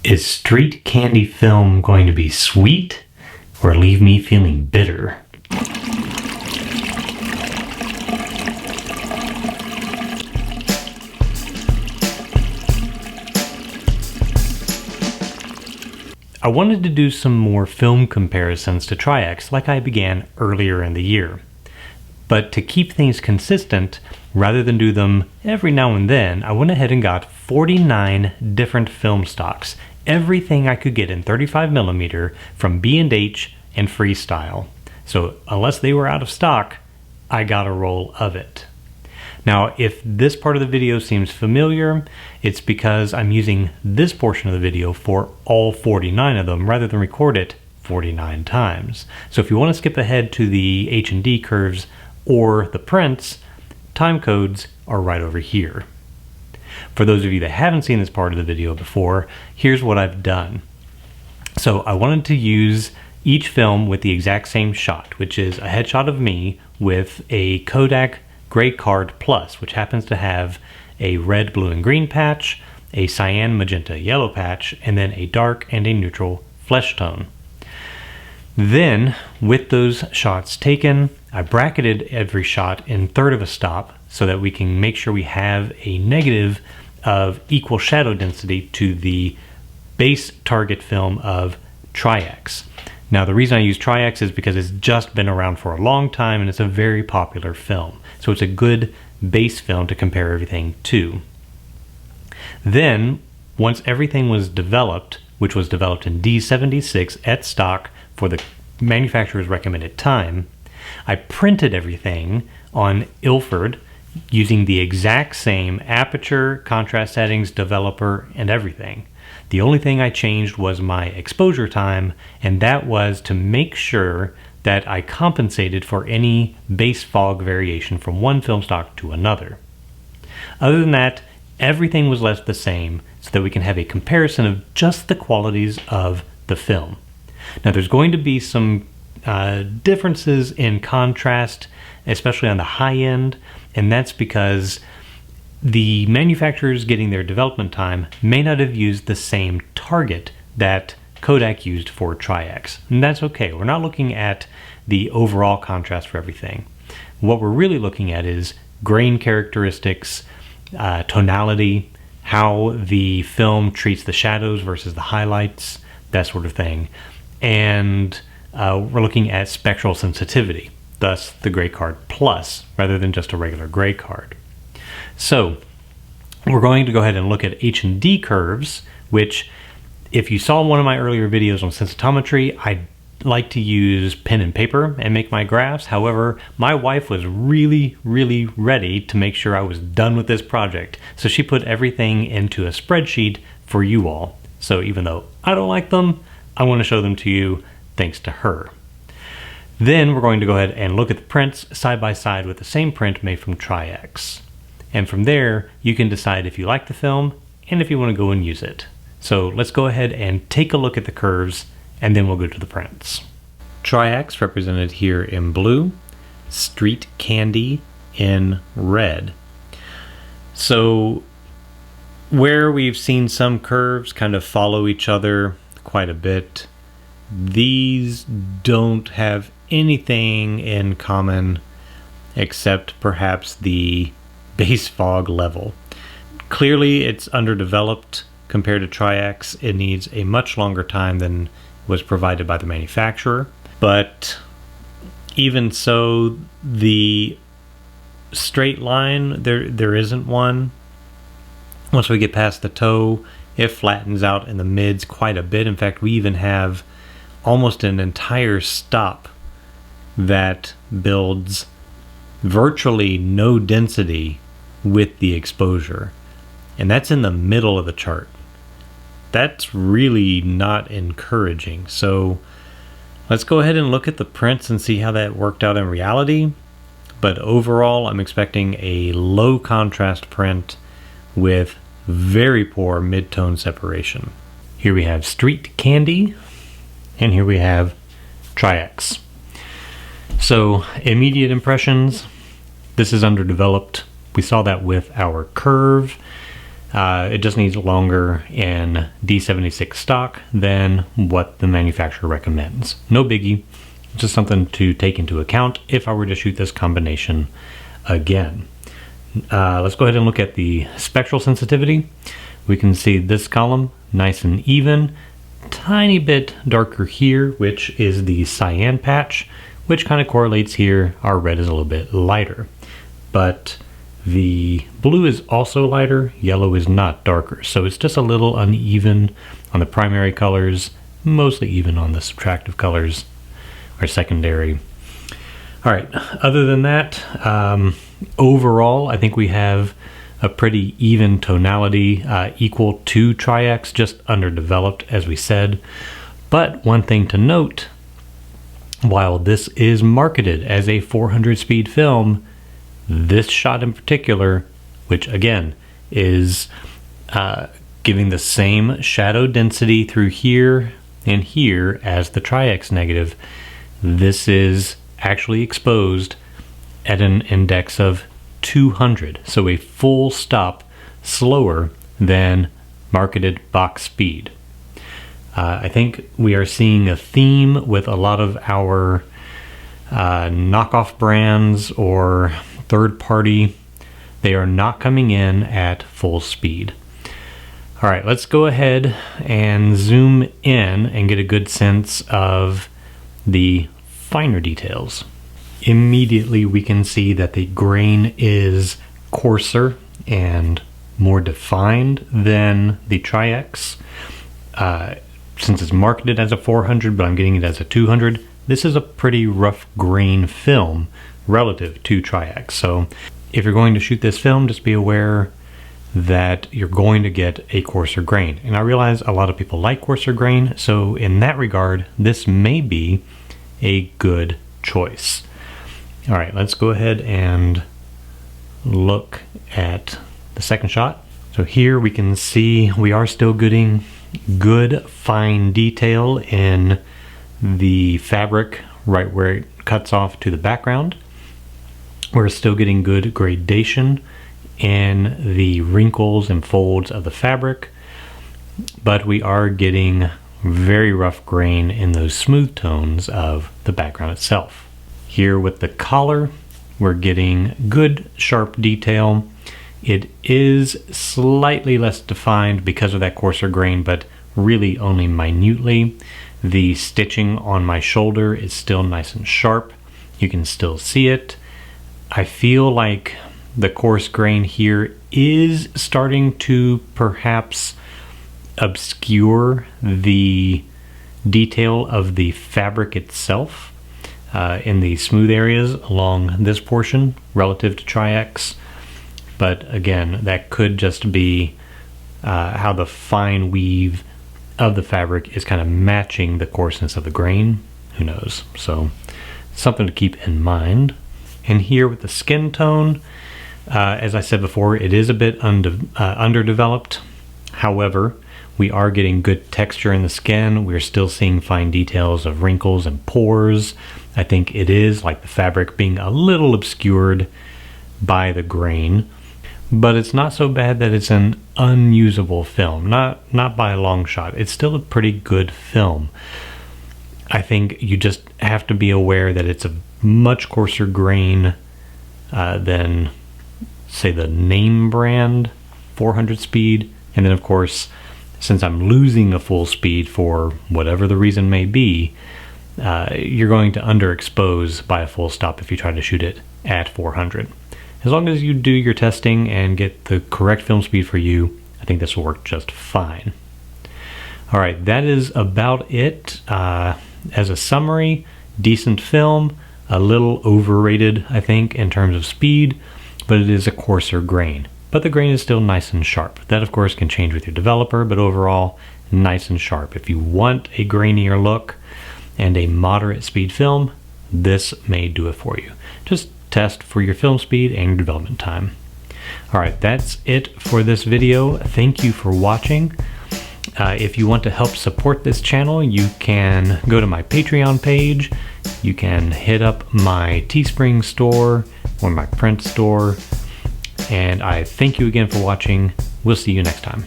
Is street candy film going to be sweet or leave me feeling bitter? I wanted to do some more film comparisons to Tri-X like I began earlier in the year. But to keep things consistent, rather than do them every now and then, I went ahead and got 49 different film stocks, everything I could get in 35mm from B&H and Freestyle. So unless they were out of stock, I got a roll of it. Now, if this part of the video seems familiar, it's because I'm using this portion of the video for all 49 of them rather than record it 49 times. So if you want to skip ahead to the H&D curves or the prints, time codes are right over here. For those of you that haven't seen this part of the video before, here's what I've done. So I wanted to use each film with the exact same shot, which is a headshot of me with a Kodak Gray Card Plus, which happens to have a red, blue, and green patch, a cyan, magenta, yellow patch, and then a dark and a neutral flesh tone. Then, with those shots taken, I bracketed every shot in third of a stop so that we can make sure we have a negative of equal shadow density to the base target film of Tri-X. Now, the reason I use Tri-X is because it's just been around for a long time and it's a very popular film. So it's a good base film to compare everything to. Then, once everything was developed, which was developed in D-76 at stock for the manufacturer's recommended time, I printed everything on Ilford using the exact same aperture, contrast settings, developer, and everything. The only thing I changed was my exposure time, and that was to make sure that I compensated for any base fog variation from one film stock to another. Other than that, everything was left the same so that we can have a comparison of just the qualities of the film. Now, there's going to be some differences in contrast, especially on the high end, and that's because the manufacturers getting their development time may not have used the same target that Kodak used for Tri-X. And that's okay. We're not looking at the overall contrast for everything. What we're really looking at is grain characteristics, tonality, how the film treats the shadows versus the highlights, that sort of thing. And we're looking at spectral sensitivity, thus the Gray Card Plus, rather than just a regular Gray Card. So we're going to go ahead and look at H&D curves, which if you saw one of my earlier videos on sensitometry, I like to use pen and paper and make my graphs. However, my wife was really ready to make sure I was done with this project. So she put everything into a spreadsheet for you all. So even though I don't like them, I want to show them to you thanks to her. Then we're going to go ahead and look at the prints side by side with the same print made from Tri-X. And from there, you can decide if you like the film and if you want to go and use it. So let's go ahead and take a look at the curves, and then we'll go to the prints. Tri-X represented here in blue, Street Candy in red. So where we've seen some curves kind of follow each other quite a bit, these don't have anything in common except perhaps the base fog level. Clearly it's underdeveloped compared to Tri-X. It needs a much longer time than was provided by the manufacturer, but even so, the straight line, there isn't one. Once we get past the toe, it flattens out in the mids quite a bit. In fact, we even have almost an entire stop that builds virtually no density with the exposure, and that's in the middle of the chart. That's really not encouraging. So let's go ahead and look at the prints and see how that worked out in reality. But overall, I'm expecting a low contrast print with very poor mid-tone separation. Here we have Street Candy, and here we have Tri-X. So immediate impressions, this is underdeveloped. We saw that with our curve. It just needs longer in D-76 stock than what the manufacturer recommends. No biggie, just something to take into account if I were to shoot this combination again. Let's go ahead and look at the spectral sensitivity. We can see this column nice and even, tiny bit darker here, which is the cyan patch, which kind of correlates here. Our red is a little bit lighter, but the blue is also lighter, yellow is not darker, so it's just a little uneven on the primary colors, mostly even on the subtractive colors or secondary. All right, other than that, overall I think we have a pretty even tonality, equal to Tri-X, just underdeveloped as we said. But one thing to note, while this is marketed as a 400 speed film, this shot in particular, which again is giving the same shadow density through here and here as the Tri-X negative, this is actually exposed at an index of 200, so a full stop slower than marketed box speed. I think we are seeing a theme with a lot of our knockoff brands or third party. They are not coming in at full speed. All right, let's go ahead and zoom in and get a good sense of the finer details. Immediately we can see that the grain is coarser and more defined than the Tri-X. Since it's marketed as a 400, but I'm getting it as a 200, this is a pretty rough grain film relative to Tri-X. So if you're going to shoot this film, just be aware that you're going to get a coarser grain. And I realize a lot of people like coarser grain, so in that regard, this may be a good choice. All right, let's go ahead and look at the second shot. So here we can see we are still getting good fine detail in the fabric right where it cuts off to the background. We're still getting good gradation in the wrinkles and folds of the fabric, but we are getting very rough grain in those smooth tones of the background itself. Here with the collar, we're getting good sharp detail. It is slightly less defined because of that coarser grain, but really only minutely. The stitching on my shoulder is still nice and sharp. You can still see it. I feel like the coarse grain here is starting to perhaps obscure the detail of the fabric itself in the smooth areas along this portion relative to Tri-X. But again, that could just be how the fine weave of the fabric is kind of matching the coarseness of the grain. Who knows? So something to keep in mind. And here with the skin tone, as I said before, it is a bit underdeveloped. However, we are getting good texture in the skin. We're still seeing fine details of wrinkles and pores. I think it is like the fabric being a little obscured by the grain, but it's not so bad that it's an unusable film. Not by a long shot. It's still a pretty good film. I think you just have to be aware that it's a much coarser grain than, say, the name brand 400 speed. And then of course, since I'm losing a full speed for whatever the reason may be, you're going to underexpose by a full stop if you try to shoot it at 400. As long as you do your testing and get the correct film speed for you, I think this will work just fine. All right, that is about it. As a summary, decent film, a little overrated, I think, in terms of speed, but it is a coarser grain. But the grain is still nice and sharp. That, of course, can change with your developer, but overall, nice and sharp. If you want a grainier look and a moderate speed film, this may do it for you. Just test for your film speed and your development time. All right, that's it for this video. Thank you for watching. If you want to help support this channel, you can go to my Patreon page. You can hit up my Teespring store or my print store. And I thank you again for watching. We'll see you next time.